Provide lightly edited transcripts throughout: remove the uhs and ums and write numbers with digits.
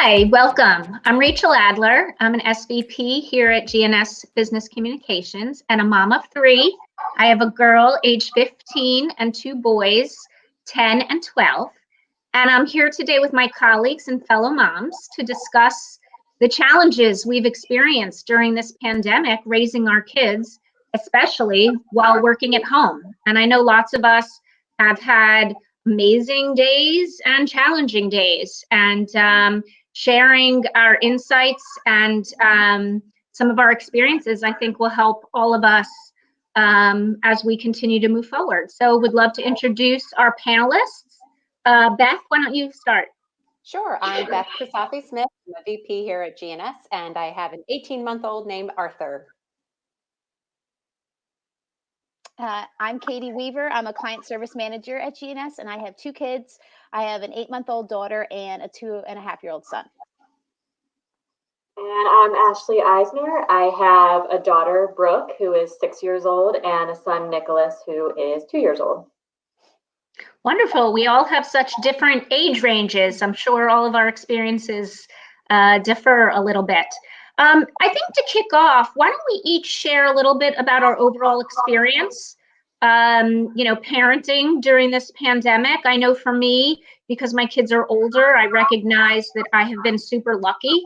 Hi, welcome. I'm Rachael Adler. I'm an SVP here at GNS Business Communications and a mom of three. I have a girl age 15 and two boys, 10 and 12. And I'm here today with my colleagues and fellow moms to discuss the challenges we've experienced during this pandemic raising our kids, especially while working at home. And I know lots of us have had amazing days and challenging days, and sharing our insights and some of our experiences, I think, will help all of us as we continue to move forward. So would love to introduce our panelists. Beth, why don't you start? Sure. I'm Beth Crisafi Smith. I'm a VP here at GNS, and I have an 18-month-old named Arthur. I'm Katie Weaver. I'm a client service manager at GNS, and I have two kids. I have an 8-month-old daughter and a 2.5-year-old son. And I'm Ashley Eisner. I have a daughter, Brooke, who is 6 years old, and a son, Nicholas, who is 2 years old. Wonderful. We all have such different age ranges. I'm sure all of our experiences differ a little bit. I think to kick off, why don't we each share a little bit about our overall experience, parenting during this pandemic. I know for me, because my kids are older, I recognize that I have been super lucky.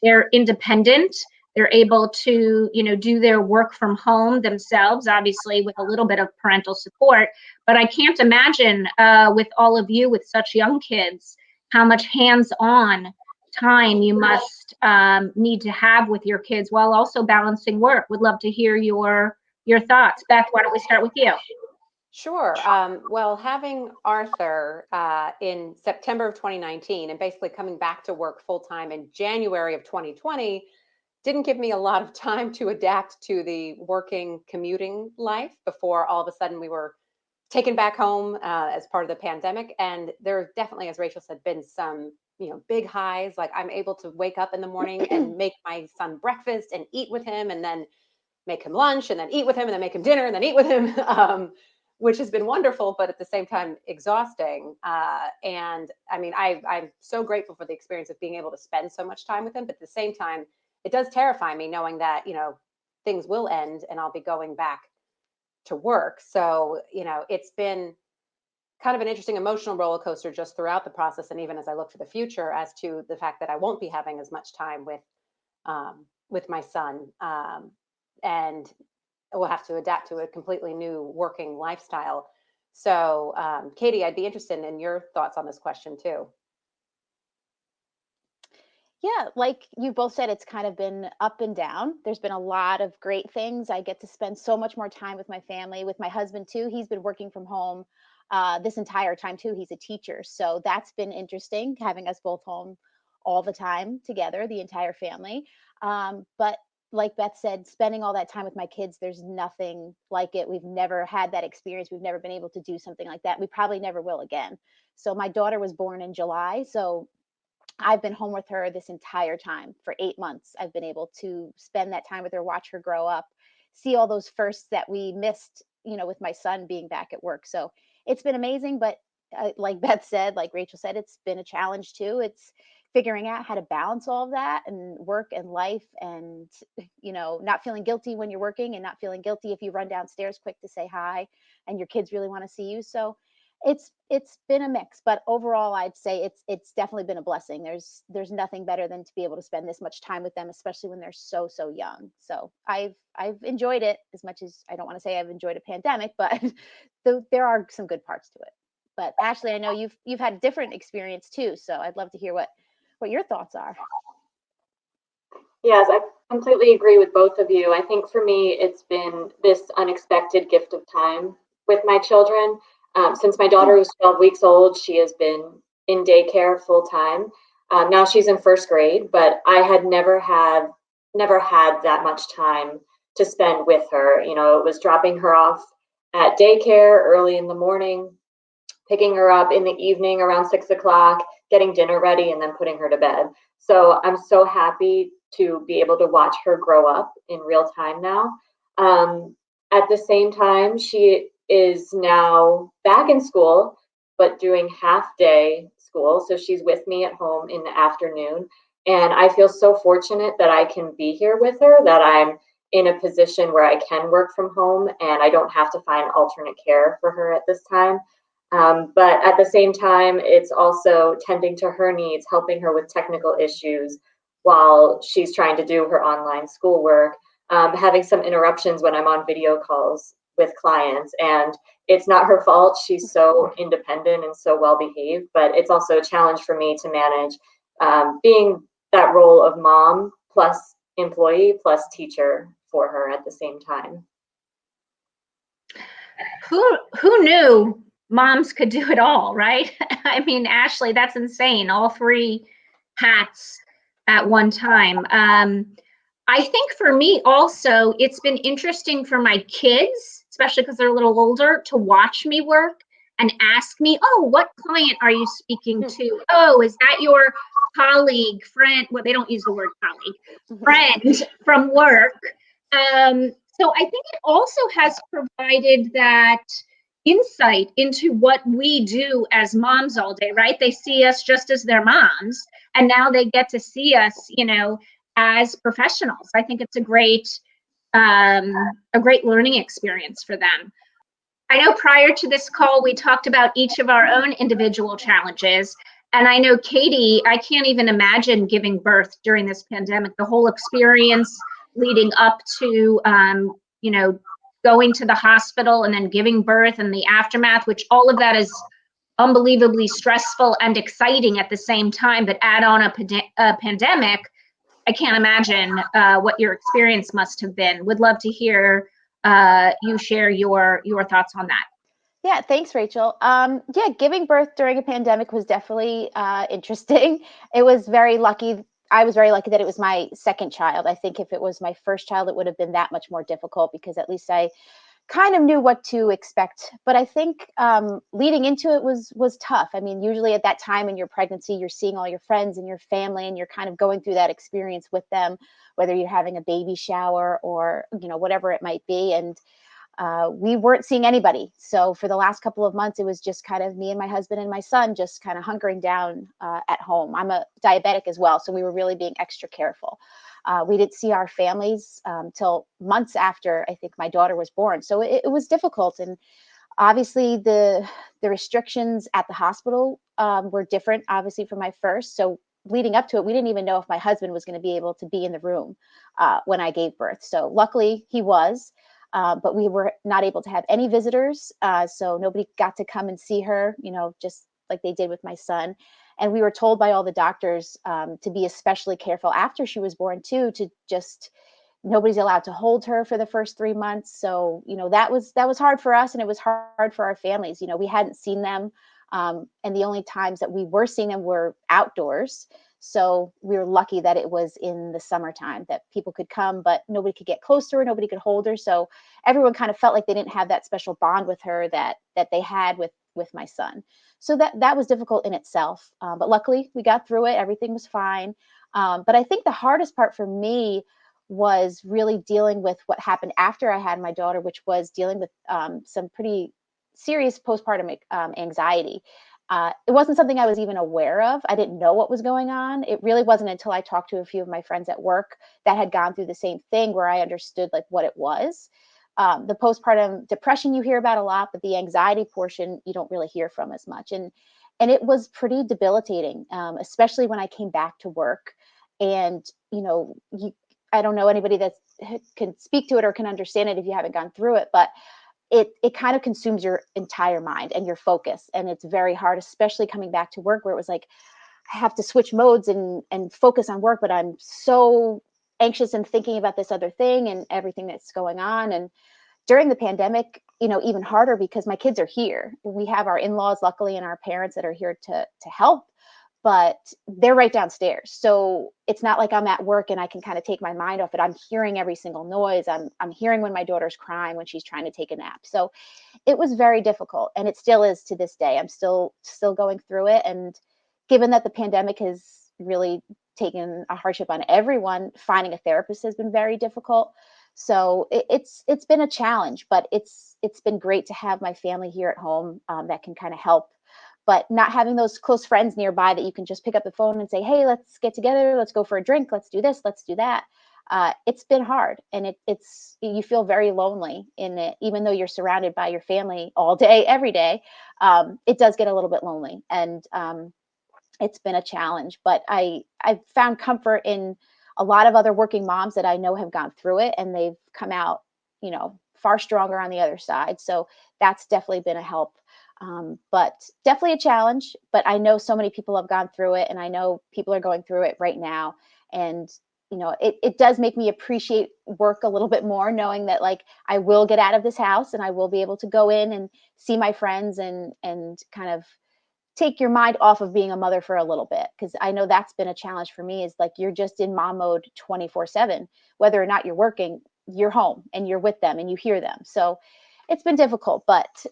They're independent. They're able to, do their work from home themselves, obviously with a little bit of parental support. But I can't imagine with all of you with such young kids, how much hands-on time you must need to have with your kids while also balancing work. Would love to hear your thoughts. Beth, why don't we start with you? Sure. Well, having Arthur in September of 2019 and basically coming back to work full-time in January of 2020 didn't give me a lot of time to adapt to the working commuting life before all of a sudden we were taken back home as part of the pandemic. And there definitely, as Rachael said, been some big highs. Like I'm able to wake up in the morning and make my son breakfast and eat with him, and then make him lunch, and then eat with him, and then make him dinner, and then eat with him, which has been wonderful, but at the same time exhausting. And I mean, I'm so grateful for the experience of being able to spend so much time with him, but at the same time, it does terrify me knowing that things will end and I'll be going back to work. So it's been kind of an interesting emotional roller coaster just throughout the process, and even as I look to the future, as to the fact that I won't be having as much time with my son, and we'll have to adapt to a completely new working lifestyle. So, Katie, I'd be interested in your thoughts on this question too. Yeah, like you both said, it's kind of been up and down. There's been a lot of great things. I get to spend so much more time with my family, with my husband too. He's been working from home this entire time too. He's a teacher. So that's been interesting, having us both home all the time together, the entire family. But like Beth said, spending all that time with my kids, there's nothing like it. We've never had that experience. We've never been able to do something like that. We probably never will again. So my daughter was born in July. So I've been home with her this entire time for 8 months. I've been able to spend that time with her, watch her grow up, see all those firsts that we missed, with my son being back at work. So it's been amazing. But like Beth said, like Rachael said, it's been a challenge too. It's figuring out how to balance all of that and work and life, and, not feeling guilty when you're working and not feeling guilty if you run downstairs quick to say hi and your kids really want to see you. So it's been a mix, but overall I'd say it's definitely been a blessing. There's nothing better than to be able to spend this much time with them, especially when they're so young. So I've enjoyed it as much as, I don't want to say I've enjoyed a pandemic, but there are some good parts to it. But Ashley, I know you've had a different experience too, so I'd love to hear what your thoughts are. Yes, I completely agree with both of you. I think for me, it's been this unexpected gift of time with my children. Since my daughter was 12 weeks old, she has been in daycare full time. Now she's in first grade, but I had never had that much time to spend with her. It was dropping her off at daycare early in the morning, picking her up in the evening around 6 o'clock, getting dinner ready, and then putting her to bed. So I'm so happy to be able to watch her grow up in real time now. At the same time, she is now back in school, but doing half day school. So she's with me at home in the afternoon. And I feel so fortunate that I can be here with her, that I'm in a position where I can work from home and I don't have to find alternate care for her at this time. But at the same time, it's also tending to her needs, helping her with technical issues while she's trying to do her online schoolwork, having some interruptions when I'm on video calls with clients. And it's not her fault. She's so independent and so well behaved, but it's also a challenge for me to manage being that role of mom plus employee plus teacher for her at the same time. Who knew moms could do it all, right? I mean, Ashley, that's insane. All three hats at one time. I think for me also, it's been interesting for my kids, especially because they're a little older, to watch me work and ask me, oh, what client are you speaking to? Oh, is that your colleague, friend? Well, they don't use the word colleague, friend from work. So I think it also has provided that insight into what we do as moms all day, right? They see us just as their moms, and now they get to see us, as professionals. I think it's a great learning experience for them. I know prior to this call, we talked about each of our own individual challenges. And I know, Katie, I can't even imagine giving birth during this pandemic, the whole experience leading up to, going to the hospital and then giving birth and the aftermath, which all of that is unbelievably stressful and exciting at the same time. But add on a pandemic, I can't imagine what your experience must have been. Would love to hear you share your thoughts on that. Yeah, thanks, Rachel. Yeah, giving birth during a pandemic was definitely interesting. It was very lucky. I was very lucky that it was my second child. I think if it was my first child, it would have been that much more difficult because at least I kind of knew what to expect. But I think leading into it was tough. I mean, usually at that time in your pregnancy, you're seeing all your friends and your family, and you're kind of going through that experience with them, whether you're having a baby shower or whatever it might be. And we weren't seeing anybody. So for the last couple of months, it was just kind of me and my husband and my son just kind of hunkering down at home. I'm a diabetic as well, so we were really being extra careful. We didn't see our families till months after I think my daughter was born. So it was difficult. And obviously the restrictions at the hospital were different, obviously, from my first. So leading up to it, we didn't even know if my husband was going to be able to be in the room when I gave birth. So luckily he was. But we were not able to have any visitors. So nobody got to come and see her, just like they did with my son. And we were told by all the doctors to be especially careful after she was born too, to just, nobody's allowed to hold her for the first 3 months. So, that was hard for us, and it was hard for our families. We hadn't seen them. And the only times that we were seeing them were outdoors. So we were lucky that it was in the summertime that people could come, but nobody could get close to her. Nobody could hold her. So everyone kind of felt like they didn't have that special bond with her that they had with my son. So that was difficult in itself. But luckily we got through it. Everything was fine. But I think the hardest part for me was really dealing with what happened after I had my daughter, which was dealing with some pretty serious postpartum anxiety. It wasn't something I was even aware of. I didn't know what was going on. It really wasn't until I talked to a few of my friends at work that had gone through the same thing where I understood like what it was. The postpartum depression you hear about a lot, but the anxiety portion you don't really hear from as much. And it was pretty debilitating, especially when I came back to work. And, I don't know anybody that can speak to it or can understand it if you haven't gone through it, but it kind of consumes your entire mind and your focus. And it's very hard, especially coming back to work where it was like, I have to switch modes and focus on work, but I'm so anxious and thinking about this other thing and everything that's going on. And during the pandemic, even harder because my kids are here. We have our in-laws, luckily, and our parents that are here to help, but they're right downstairs. So it's not like I'm at work and I can kind of take my mind off it. I'm hearing every single noise. I'm hearing when my daughter's crying when she's trying to take a nap. So it was very difficult, and it still is to this day. I'm still going through it. And given that the pandemic has really taken a hardship on everyone, finding a therapist has been very difficult. So it's been a challenge, but it's been great to have my family here at home that can kind of help but not having those close friends nearby that you can just pick up the phone and say, hey, let's get together, let's go for a drink, let's do this, let's do that. It's been hard, and it's you feel very lonely in it, even though you're surrounded by your family all day, every day. It does get a little bit lonely, and it's been a challenge. But I've found comfort in a lot of other working moms that I know have gone through it, and they've come out, far stronger on the other side. So that's definitely been a help. But definitely a challenge. But I know so many people have gone through it, and I know people are going through it right now. And it does make me appreciate work a little bit more, knowing that like I will get out of this house and I will be able to go in and see my friends and kind of take your mind off of being a mother for a little bit. Because I know that's been a challenge for me, is like you're just in mom mode 24/7, whether or not you're working, you're home and you're with them and you hear them. So it's been difficult, but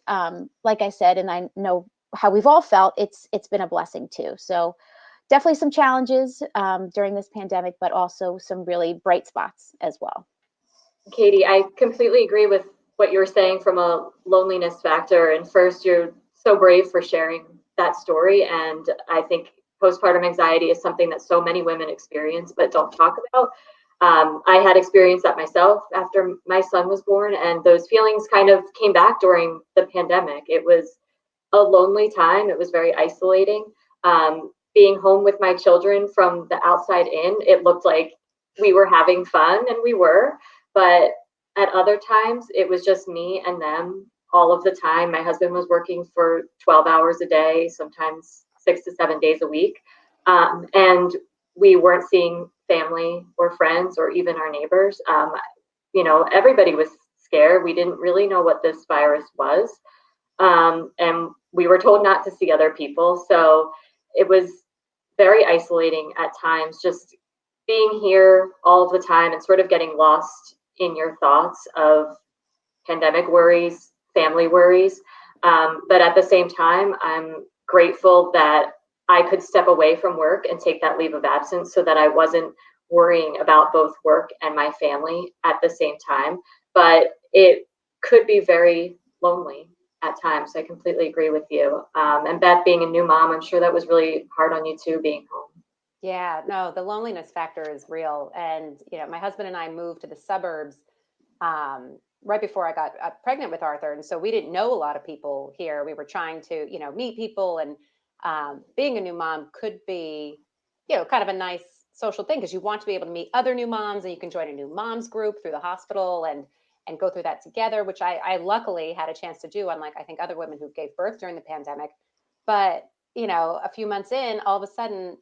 like I said, and I know how we've all felt, it's been a blessing too. So definitely some challenges during this pandemic, but also some really bright spots as well. Katie, I completely agree with what you're saying from a loneliness factor. And first, you're so brave for sharing that story. And I think postpartum anxiety is something that so many women experience but don't talk about. I had experienced that myself after my son was born, and those feelings kind of came back during the pandemic. It was a lonely time. It was very isolating. Being home with my children from the outside in, it looked like we were having fun, and we were, but at other times it was just me and them all of the time. My husband was working for 12 hours a day, sometimes 6 to 7 days a week. And we weren't seeing family or friends or even our neighbors. Everybody was scared. We didn't really know what this virus was. And we were told not to see other people. So it was very isolating at times, just being here all the time and sort of getting lost in your thoughts of pandemic worries, family worries. But at the same time, I'm grateful that I could step away from work and take that leave of absence so that I wasn't worrying about both work and my family at the same time. But it could be very lonely at times. I completely agree with you. And Beth, being a new mom, I'm sure that was really hard on you too, being home. Yeah, no, the loneliness factor is real. And, my husband and I moved to the suburbs right before I got pregnant with Arthur. And so we didn't know a lot of people here. We were trying to, meet people. And being a new mom could be, kind of a nice social thing, because you want to be able to meet other new moms, and you can join a new moms group through the hospital and go through that together, which I luckily had a chance to do, unlike I think other women who gave birth during the pandemic. But, a few months in, all of a sudden,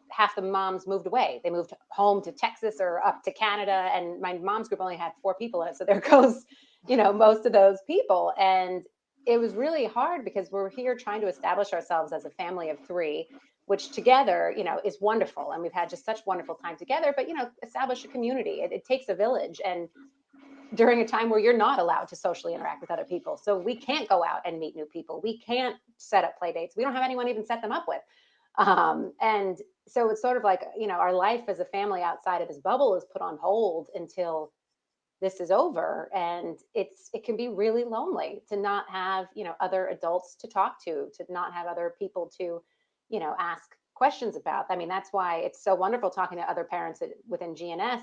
half the moms moved away. They moved home to Texas or up to Canada, and my mom's group only had 4 people in it. So there goes, most of those people. And it was really hard because we're here trying to establish ourselves as a family of 3, which together, is wonderful. And we've had just such wonderful time together, but, establish a community. It takes a village. And during a time where you're not allowed to socially interact with other people. So we can't go out and meet new people. We can't set up play dates. We don't have anyone to even set them up with. And so it's sort of like, our life as a family outside of this bubble is put on hold until this is over. And it can be really lonely to not have, other adults to talk to not have other people to, ask questions about. I mean, that's why it's so wonderful talking to other parents within GNS,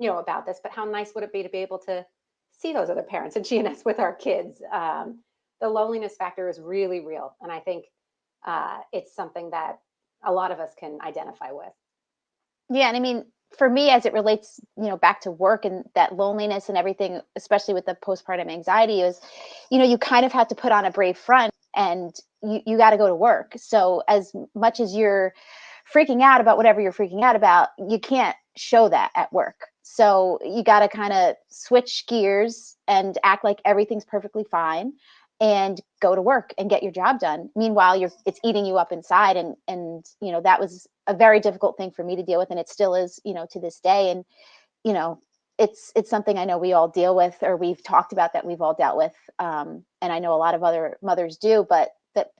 about this, but how nice would it be to be able to see those other parents at GNS with our kids? The loneliness factor is really real. And I think it's something that a lot of us can identify with. Yeah. And I mean, for me, as it relates, back to work and that loneliness and everything, especially with the postpartum anxiety, is, you kind of have to put on a brave front, and you got to go to work. So as much as you're freaking out about whatever you're freaking out about, you can't show that at work. So you got to kind of switch gears and act like everything's perfectly fine and go to work and get your job done. Meanwhile, it's eating you up inside. And that was a very difficult thing for me to deal with. And it still is, to this day. And, it's something I know we all deal with, or we've talked about that we've all dealt with. And I know a lot of other mothers do, but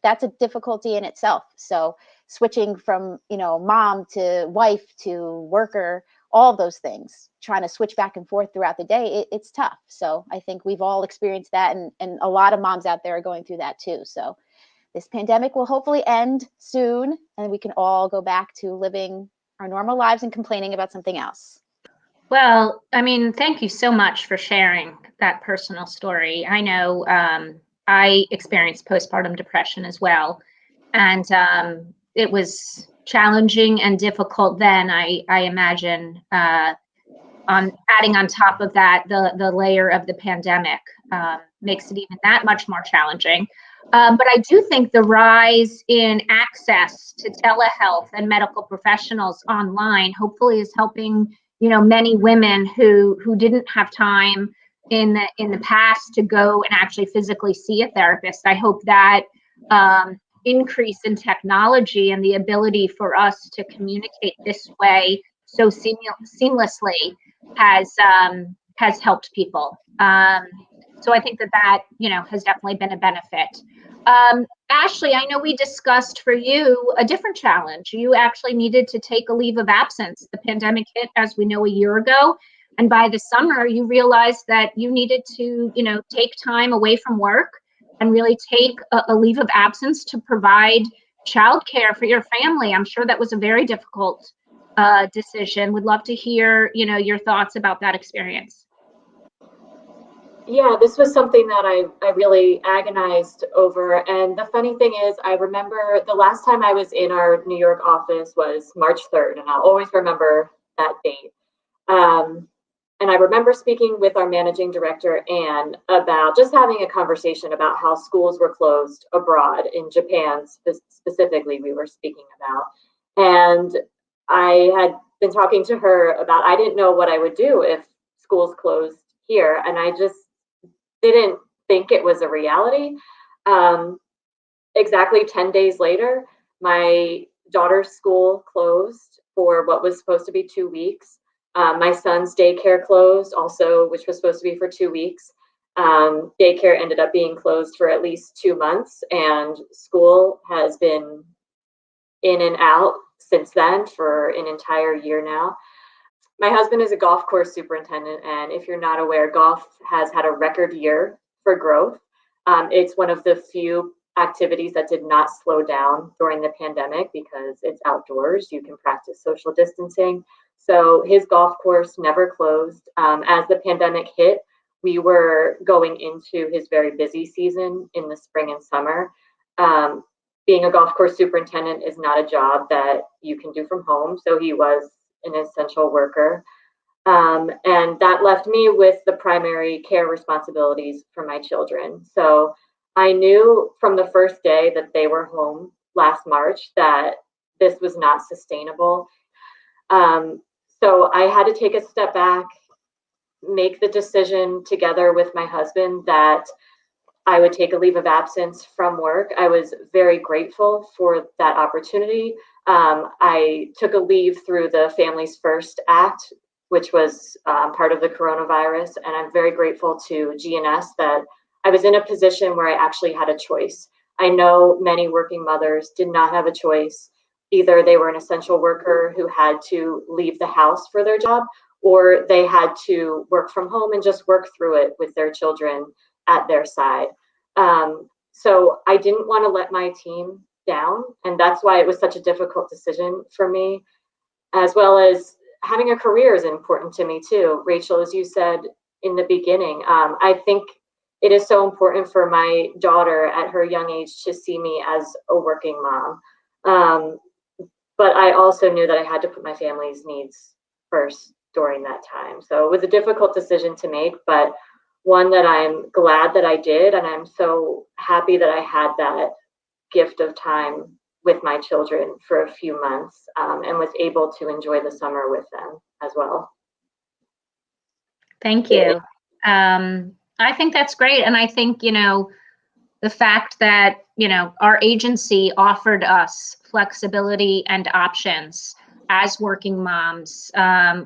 that's a difficulty in itself. So switching from, mom to wife to worker, all of those things, trying to switch back and forth throughout the day, it's tough. So I think we've all experienced that. And a lot of moms out there are going through that too. So this pandemic will hopefully end soon and we can all go back to living our normal lives and complaining about something else. Well, I mean, thank you so much for sharing that personal story. I know I experienced postpartum depression as well, and it was challenging and difficult then. I imagine on adding on top of that the layer of the pandemic makes it even that much more challenging. But I do think the rise in access to telehealth and medical professionals online hopefully is helping, you know, many women who didn't have time in the past to go and actually physically see a therapist. I hope that increase in technology and the ability for us to communicate this way so seamlessly has helped people. So I think that you know, has definitely been a benefit. Ashley, I know we discussed for you a different challenge. You actually needed to take a leave of absence. The pandemic hit, as we know, a year ago. And by the summer, you realized that you needed to, you know, take time away from work and really take a leave of absence to provide childcare for your family. I'm sure that was a very difficult decision. Would love to hear, you know, your thoughts about that experience. Yeah, this was something that I really agonized over. And the funny thing is, I remember the last time I was in our New York office was March 3rd, and I'll always remember that date. And I remember speaking with our managing director, Anne, about just having a conversation about how schools were closed abroad in Japan, specifically, we were speaking about. And I had been talking to her about, I didn't know what I would do if schools closed here. And I just didn't think it was a reality. Exactly 10 days later, my daughter's school closed for what was supposed to be 2 weeks. My son's daycare closed also, which was supposed to be for 2 weeks. Daycare ended up being closed for at least 2 months, and school has been in and out since then for an entire year now. My husband is a golf course superintendent, and if you're not aware, golf has had a record year for growth. It's one of the few activities that did not slow down during the pandemic because it's outdoors. You can practice social distancing. So his golf course never closed. As the pandemic hit, we were going into his very busy season in the spring and summer. Being a golf course superintendent is not a job that you can do from home. So he was an essential worker. And that left me with the primary care responsibilities for my children. So I knew from the first day that they were home last March that this was not sustainable. So I had to take a step back, make the decision together with my husband that I would take a leave of absence from work. I was very grateful for that opportunity. I took a leave through the Families First Act, which was part of the coronavirus. And I'm very grateful to GNS that I was in a position where I actually had a choice. I know many working mothers did not have a choice. Either they were an essential worker who had to leave the house for their job, or they had to work from home and just work through it with their children at their side. So I didn't want to let my team down. And that's why it was such a difficult decision for me, as well as having a career is important to me too. Rachel, as you said in the beginning, I think it is so important for my daughter at her young age to see me as a working mom. But I also knew that I had to put my family's needs first during that time. So it was a difficult decision to make, but one that I'm glad that I did. And I'm so happy that I had that gift of time with my children for a few months and was able to enjoy the summer with them as well. Thank you. I think that's great. And I think, you know, the fact that, you know, our agency offered us flexibility and options as working moms.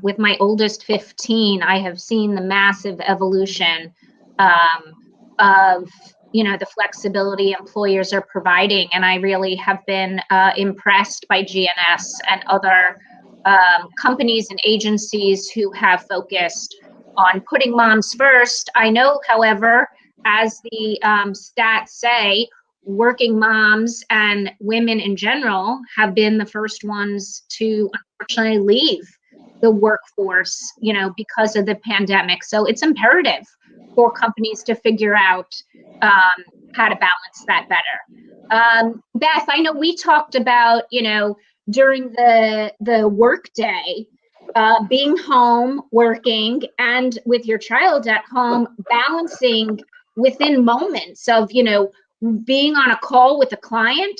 With my oldest 15, I have seen the massive evolution of, you know, the flexibility employers are providing. And I really have been impressed by GNS and other companies and agencies who have focused on putting moms first. I know, however, as the stats say, working moms and women in general have been the first ones to unfortunately leave the workforce, because of the pandemic. So it's imperative for companies to figure out how to balance that better. Beth, I know we talked about, during the work day, being home, working, and with your child at home, balancing within moments of, being on a call with a client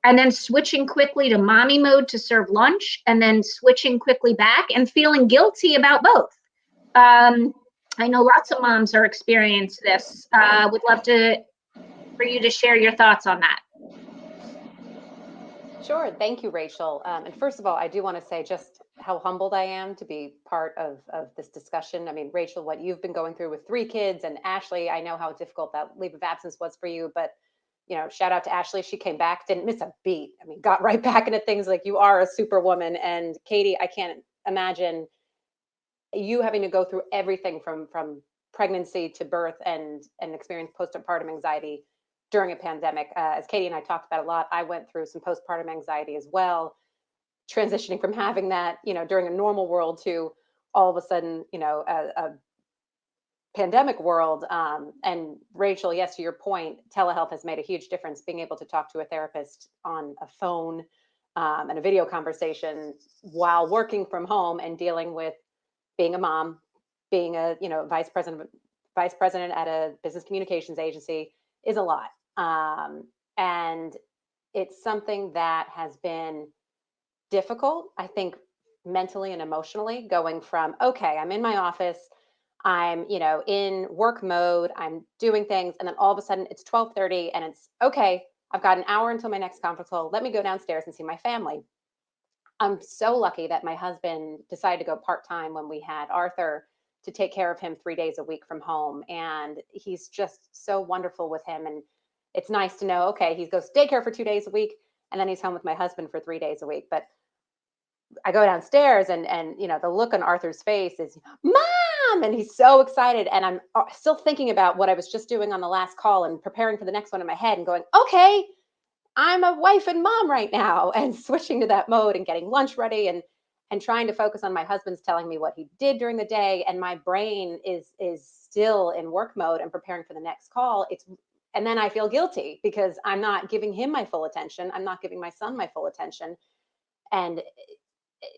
and then switching quickly to mommy mode to serve lunch and then switching quickly back and feeling guilty about both. I know lots of moms are experiencing this. Would love for you to share your thoughts on that. Sure. Thank you, Rachel. And first of all, I do want to say just how humbled I am to be part of this discussion. I mean, Rachel, what you've been going through with 3 kids, and Ashley, I know how difficult that leave of absence was for you, but shout out to Ashley. She came back, didn't miss a beat. I mean, got right back into things. Like, you are a superwoman. And Katie, I can't imagine you having to go through everything from pregnancy to birth and experience postpartum anxiety during a pandemic. As Katie and I talked about a lot, I went through some postpartum anxiety as well, transitioning from having that, during a normal world to all of a sudden, a pandemic world. And Rachel, yes, to your point, telehealth has made a huge difference. Being able to talk to a therapist on a phone and a video conversation while working from home and dealing with being a mom, being a vice president at a business communications agency is a lot. And it's something that has been difficult, I think, mentally and emotionally, going from, okay, I'm in my office, I'm, in work mode, I'm doing things, and then all of a sudden it's 12:30 and it's, okay, I've got an hour until my next conference call. Let me go downstairs and see my family. I'm so lucky that my husband decided to go part-time when we had Arthur, to take care of him 3 days a week from home. And he's just so wonderful with him. And it's nice to know, okay, he goes to daycare for 2 days a week, and then he's home with my husband for 3 days a week. But I go downstairs and the look on Arthur's face is, Mom! And he's so excited. And I'm still thinking about what I was just doing on the last call and preparing for the next one in my head and going, okay, I'm a wife and mom right now, and switching to that mode and getting lunch ready and trying to focus on my husband's telling me what he did during the day. And my brain is still in work mode and preparing for the next call. And then I feel guilty because I'm not giving him my full attention. I'm not giving my son my full attention. And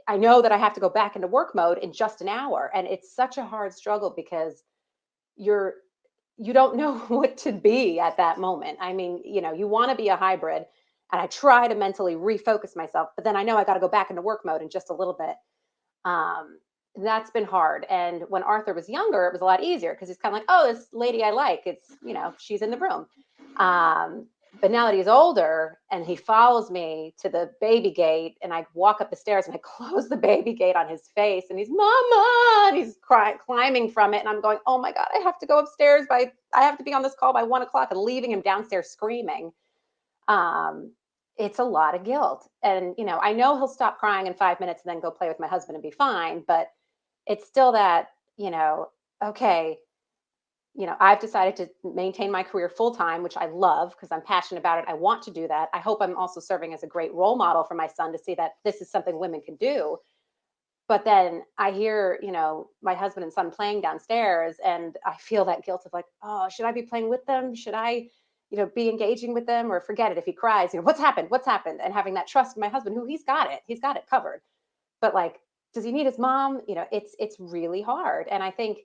I know that I have to go back into work mode in just an hour. And it's such a hard struggle because you don't know what to be at that moment. I mean, you want to be a hybrid, and I try to mentally refocus myself, but then I know I got to go back into work mode in just a little bit. That's been hard. And when Arthur was younger, it was a lot easier because he's kind of like, oh, this lady I like, it's, she's in the room. But now that he's older and he follows me to the baby gate, and I walk up the stairs and I close the baby gate on his face, and he's, Mama, and he's climbing from it. And I'm going, oh my God, I have to go upstairs I have to be on this call by 1:00, and leaving him downstairs screaming. It's a lot of guilt. And, I know he'll stop crying in 5 minutes and then go play with my husband and be fine. But it's still that, okay, I've decided to maintain my career full time, which I love because I'm passionate about it. I want to do that. I hope I'm also serving as a great role model for my son to see that this is something women can do. But then I hear, my husband and son playing downstairs, and I feel that guilt of like, oh, should I be playing with them? Should I, be engaging with them, or forget it? If he cries, what's happened? What's happened? And having that trust in my husband, who he's got it covered. But like, does he need his mom? It's really hard. And I think,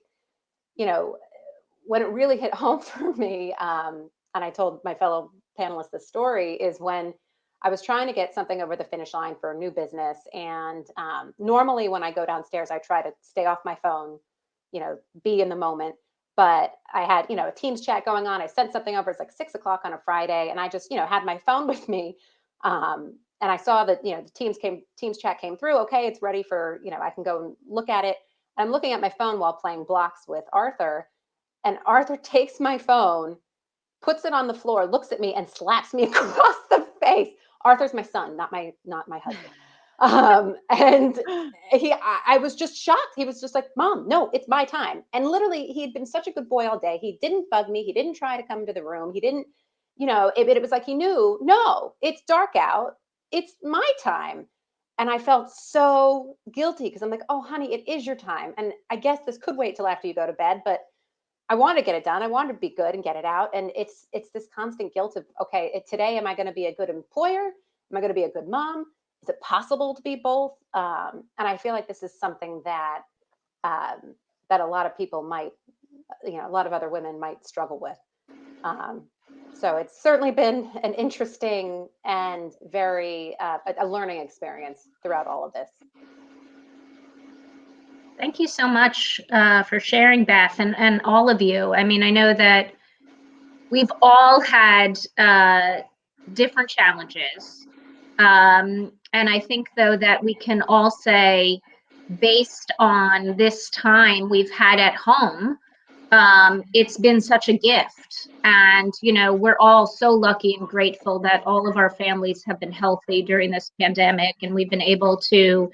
when it really hit home for me, and I told my fellow panelists this story, is when I was trying to get something over the finish line for a new business. And normally when I go downstairs, I try to stay off my phone, be in the moment. But I had, a Teams chat going on. I sent something over. It's like 6:00 on a Friday. And I just, had my phone with me. And I saw that, the Teams chat came through. Okay, it's ready for, I can go and look at it. I'm looking at my phone while playing blocks with Arthur. And Arthur takes my phone, puts it on the floor, looks at me, and slaps me across the face. Arthur's my son, not my husband. And I was just shocked. He was just like, Mom, no, it's my time. And literally, he had been such a good boy all day. He didn't bug me. He didn't try to come into the room. He didn't, it was like he knew, no, it's dark out. It's my time. And I felt so guilty because I'm like, oh, honey, it is your time. And I guess this could wait till after you go to bed, but I want to get it done. I want to be good and get it out. And it's this constant guilt of, okay, today, am I going to be a good employer? Am I going to be a good mom? Is it possible to be both? And I feel like this is something that that a lot of people might, a lot of other women might struggle with. So it's certainly been an interesting and very a learning experience throughout all of this. Thank you so much for sharing, Beth, and all of you. I mean, I know that we've all had different challenges. And I think, though, that we can all say, based on this time we've had at home, it's been such a gift. And, we're all so lucky and grateful that all of our families have been healthy during this pandemic, and we've been able to,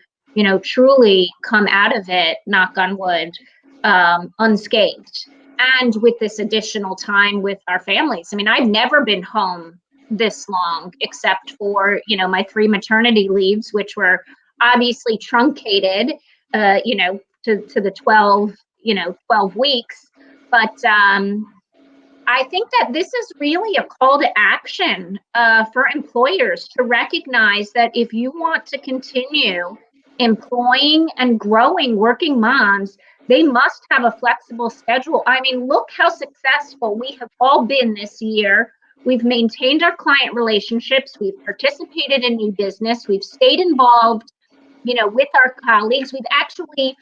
truly come out of it, knock on wood, unscathed. And with this additional time with our families. I mean, I've never been home this long, except for, my 3 maternity leaves, which were obviously truncated, to the 12 weeks. But I think that this is really a call to action for employers to recognize that if you want to continue employing and growing working moms, they must have a flexible schedule. I mean, look how successful we have all been this year. We've maintained our client relationships. We've participated in new business. We've stayed involved, with our colleagues. We've actually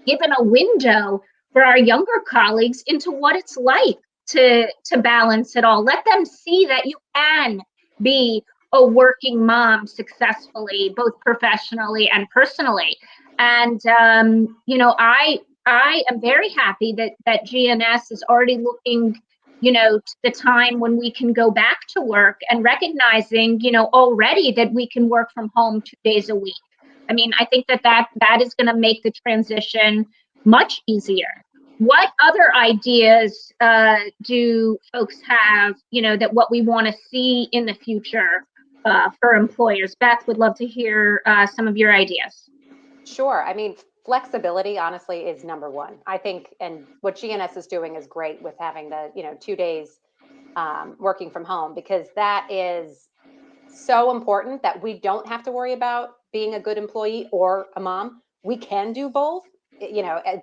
given a window for our younger colleagues into what it's like to balance it all. Let them see that you can be a working mom successfully, both professionally and personally. And, I am very happy that GNS is already looking, to the time when we can go back to work and recognizing, already that we can work from home 2 days a week. I mean, I think that is going to make the transition much easier. What other ideas do folks have, that what we want to see in the future for employers? Beth, would love to hear some of your ideas. Sure. I mean, flexibility, honestly, is number one. I think, and what GNS is doing is great with having the, 2 days working from home, because that is so important that we don't have to worry about being a good employee or a mom. We can do both.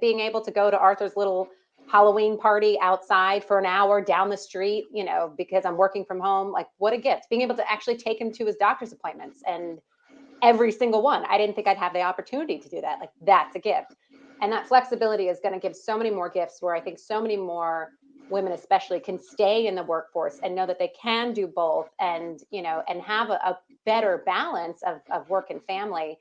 Being able to go to Arthur's little Halloween party outside for an hour down the street, because I'm working from home, like, what a gift. Being able to actually take him to his doctor's appointments, and every single one. I didn't think I'd have the opportunity to do that. Like, that's a gift. And that flexibility is going to give so many more gifts, where I think so many more women especially can stay in the workforce and know that they can do both, and and have a better balance of work and family.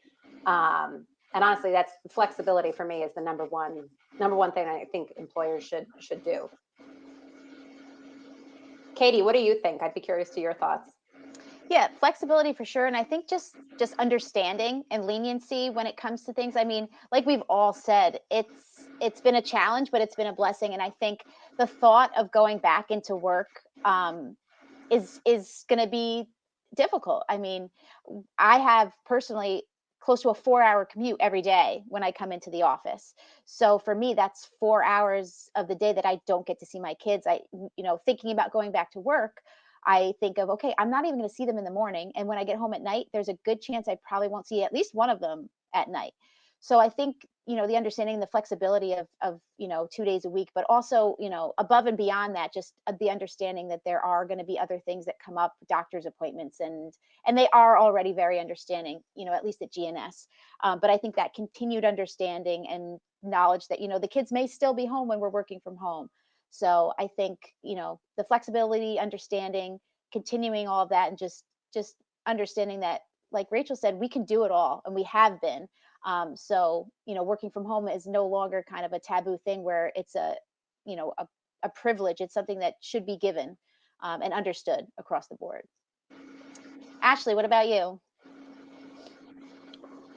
And honestly, that's flexibility for me is the number one thing I think employers should do. Katie, what do you think? I'd be curious to your thoughts. Yeah, flexibility for sure. And I think just understanding and leniency when it comes to things. I mean, like we've all said, it's been a challenge, but it's been a blessing. And I think the thought of going back into work is going to be difficult. I mean, I have personally close to a 4-hour commute every day when I come into the office. So for me, that's 4 hours of the day that I don't get to see my kids. Thinking about going back to work, I think of, okay, I'm not even going to see them in the morning. And when I get home at night, there's a good chance I probably won't see at least one of them at night. So I think, the understanding, the flexibility of 2 days a week, but also, above and beyond that, just the understanding that there are going to be other things that come up, doctor's appointments, and they are already very understanding, at least at GNS. But I think that continued understanding and knowledge that, the kids may still be home when we're working from home. So I think, the flexibility, understanding, continuing all of that, and just understanding that, like Rachael said, we can do it all, and we have been. So, working from home is no longer kind of a taboo thing where it's a privilege. It's something that should be given and understood across the board. Ashley, what about you?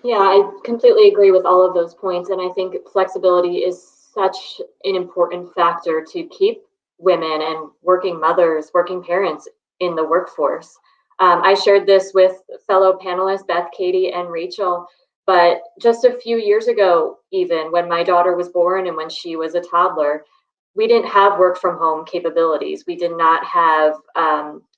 Yeah, I completely agree with all of those points. And I think flexibility is such an important factor to keep women and working mothers, working parents in the workforce. I shared this with fellow panelists, Beth, Katie, and Rachel, but just a few years ago, even when my daughter was born and when she was a toddler, we didn't have work from home capabilities. We did not have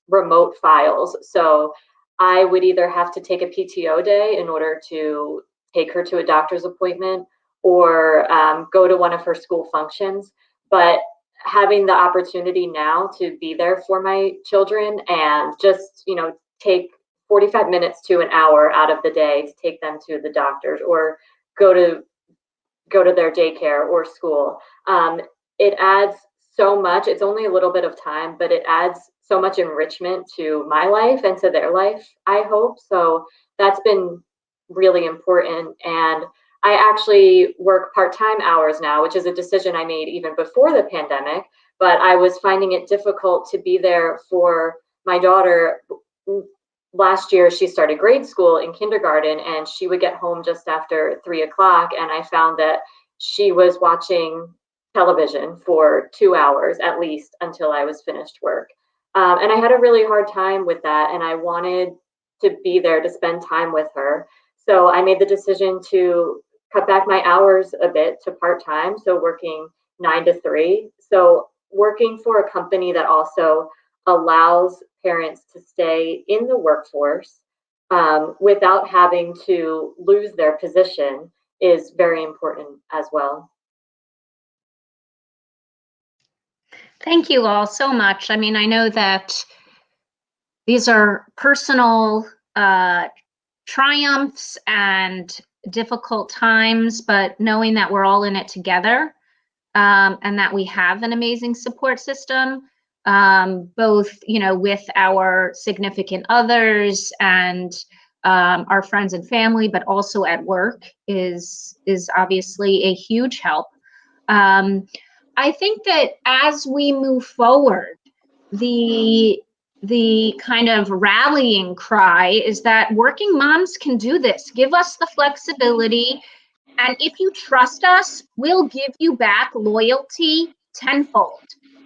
remote files. So I would either have to take a PTO day in order to take her to a doctor's appointment or go to one of her school functions. But having the opportunity now to be there for my children and just, take 45 minutes to an hour out of the day to take them to the doctors or go to their daycare or school. It adds so much. It's only a little bit of time, but it adds so much enrichment to my life and to their life, I hope. So that's been really important. And I actually work part-time hours now, which is a decision I made even before the pandemic, but I was finding it difficult to be there for my daughter. Last year, she started grade school in kindergarten, and she would get home just after 3 o'clock. And I found that she was watching television for 2 hours at least until I was finished work. And I had a really hard time with that. And I wanted to be there to spend time with her. So I made the decision to cut back my hours a bit to part-time. So working 9 to 3. So working for a company that also allows parents to stay in the workforce without having to lose their position is very important as well. Thank you all so much. I mean, I know that these are personal triumphs and difficult times, but knowing that we're all in it together and that we have an amazing support system, both, with our significant others and our friends and family, but also at work is obviously a huge help. I think that as we move forward, the kind of rallying cry is that working moms can do this. Give us the flexibility. And if you trust us, we'll give you back loyalty tenfold.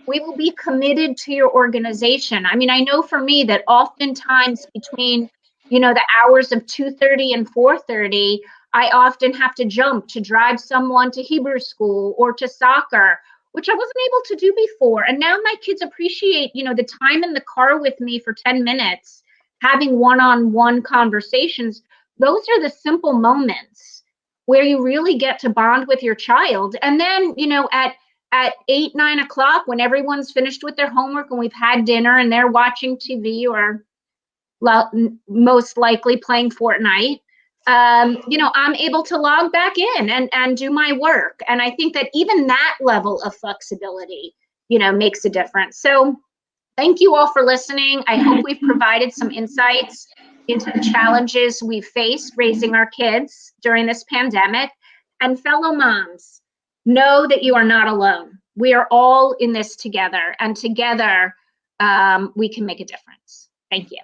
We will be committed to your organization. I mean, I know for me that oftentimes between, the hours of 2:30 and 4:30, I often have to jump to drive someone to Hebrew school or to soccer, which I wasn't able to do before. And now my kids appreciate, the time in the car with me for 10 minutes, having one-on-one conversations. Those are the simple moments where you really get to bond with your child. And then, at 8, 9 o'clock, when everyone's finished with their homework and we've had dinner and they're watching TV or most likely playing Fortnite, I'm able to log back in and do my work. And I think that even that level of flexibility, makes a difference. So thank you all for listening. I hope we've provided some insights into the challenges we face raising our kids during this pandemic. And fellow moms, know that you are not alone. We are all in this together, and together we can make a difference. Thank you.